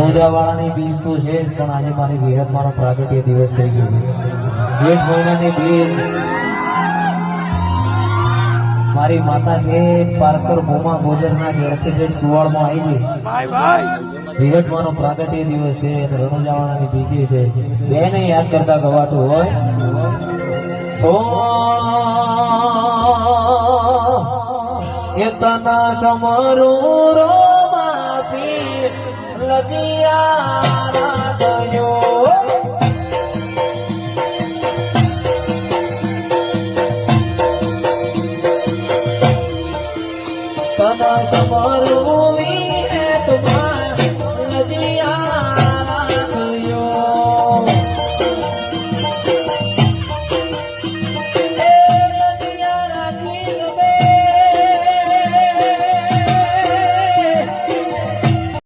રણુજાવાળાની બીજ તો છે જ, પણ આજે મારી વિહતમાનો પ્રાગટ્ય દિવસ થઈ ગયો. જેઠ મહિનાની બીજ મારી માતા ઠેઠ પારકર ભૂમા ગોજરના ઘેરથી ઠેઠ ચુવાડમાં આવી ગઈ. વિહતમાનો પ્રાગટ્ય દિવસ છે અને રણુજાવાળાની બીજી છે. બેને યાદ કરતા ગવાતું હોય તો એતના સમરૂ રોમા પી લજિયા થયો